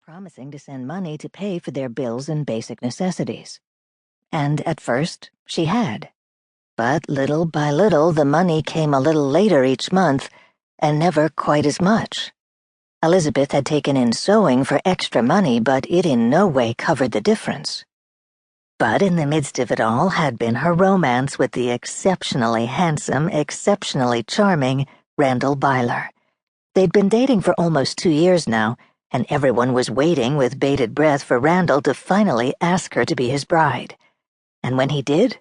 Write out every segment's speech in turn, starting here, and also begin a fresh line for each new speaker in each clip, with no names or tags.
promising to send money to pay for their bills and basic necessities. And at first, she had. But little by little, the money came a little later each month, and never quite as much. Elizabeth had taken in sewing for extra money, but it in no way covered the difference. But in the midst of it all had been her romance with the exceptionally handsome, exceptionally charming Randall Byler. They'd been dating for almost 2 years now, and everyone was waiting with bated breath for Randall to finally ask her to be his bride. And when he did,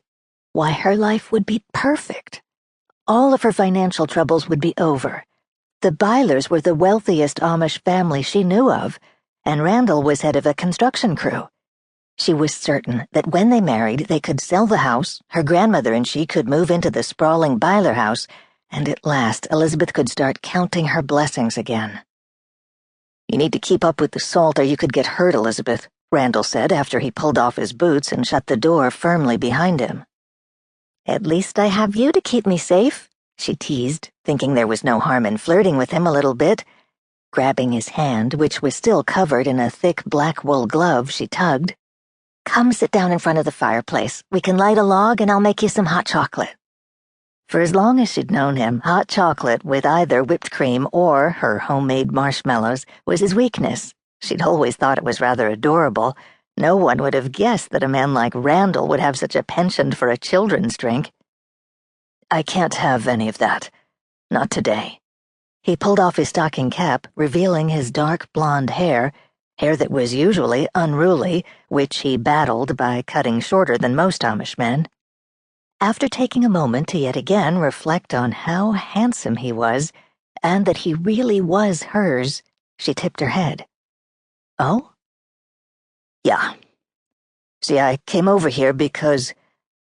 why, her life would be perfect. All of her financial troubles would be over. The Bylers were the wealthiest Amish family she knew of, and Randall was head of a construction crew. She was certain that when they married, they could sell the house, her grandmother and she could move into the sprawling Byler house, and at last Elizabeth could start counting her blessings again. "You need to keep up with the salt or you could get hurt, Elizabeth," Randall said after he pulled off his boots and shut the door firmly behind him. "At least I have you to keep me safe," she teased, thinking there was no harm in flirting with him a little bit. Grabbing his hand, which was still covered in a thick black wool glove, she tugged. "Come sit down in front of the fireplace. We can light a log and I'll make you some hot chocolate." For as long as she'd known him, hot chocolate with either whipped cream or her homemade marshmallows was his weakness. She'd always thought it was rather adorable. No one would have guessed that a man like Randall would have such a penchant for a children's drink. "I can't have any of that. Not today." He pulled off his stocking cap, revealing his dark blonde hair that was usually unruly, which he battled by cutting shorter than most Amish men. After taking a moment to yet again reflect on how handsome he was, and that he really was hers, she tipped her head. "Oh?" "Yeah. See, I came over here because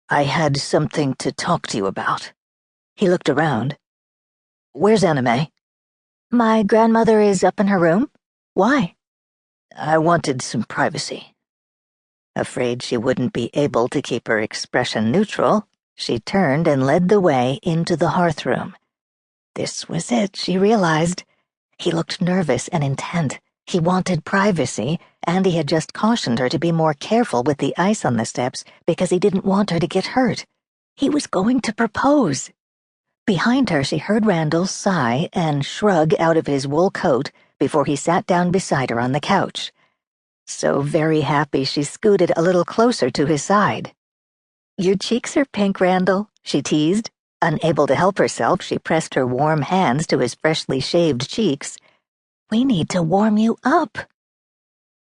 I had something to talk to you about." He looked around. "Where's Anna May?" "My grandmother is up in her room. Why?" "I wanted some privacy." Afraid she wouldn't be able to keep her expression neutral, she turned and led the way into the hearthroom. This was it, she realized. He looked nervous and intent. He wanted privacy, and he had just cautioned her to be more careful with the ice on the steps because he didn't want her to get hurt. He was going to propose. Behind her, she heard Randall sigh and shrug out of his wool coat before he sat down beside her on the couch. So very happy, she scooted a little closer to his side. "Your cheeks are pink, Randall," she teased. Unable to help herself, she pressed her warm hands to his freshly shaved cheeks. "We need to warm you up."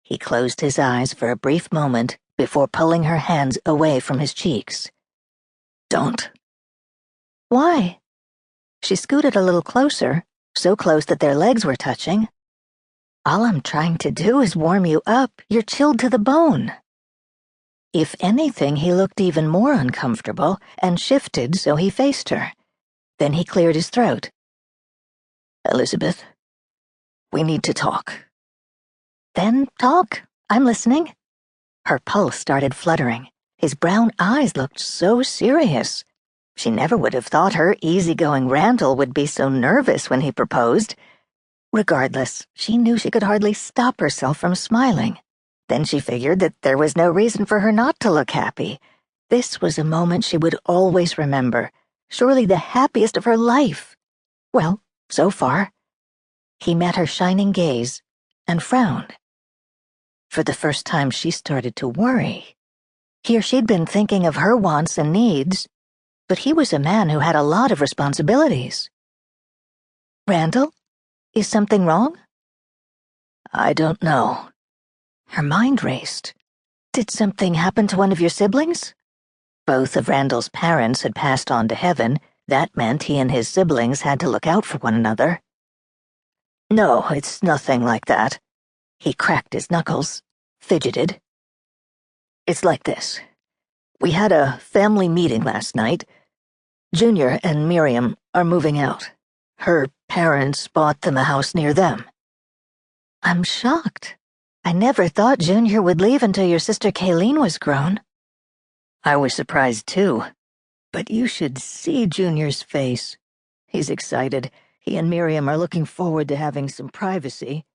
He closed his eyes for a brief moment before pulling her hands away from his cheeks. "Don't." "Why?" She scooted a little closer, so close that their legs were touching. "All I'm trying to do is warm you up. You're chilled to the bone." If anything, he looked even more uncomfortable and shifted so he faced her. Then he cleared his throat. "Elizabeth, we need to talk." "Then talk. I'm listening." Her pulse started fluttering. His brown eyes looked so serious. She never would have thought her easygoing Randall would be so nervous when he proposed. Regardless, she knew she could hardly stop herself from smiling. Then she figured that there was no reason for her not to look happy. This was a moment she would always remember, surely the happiest of her life. Well, so far. He met her shining gaze and frowned. For the first time, she started to worry. Here she'd been thinking of her wants and needs, but he was a man who had a lot of responsibilities. "Randall, is something wrong?" "I don't know." Her mind raced. Did something happen to one of your siblings? Both of Randall's parents had passed on to heaven. That meant he and his siblings had to look out for one another. "No, it's nothing like that." He cracked his knuckles, fidgeted. "It's like this. We had a family meeting last night. Junior and Miriam are moving out. Her parents bought them a house near them." "I'm shocked. I never thought Junior would leave until your sister Kayleen was grown." "I was surprised too. But you should see Junior's face. He's excited. He and Miriam are looking forward to having some privacy.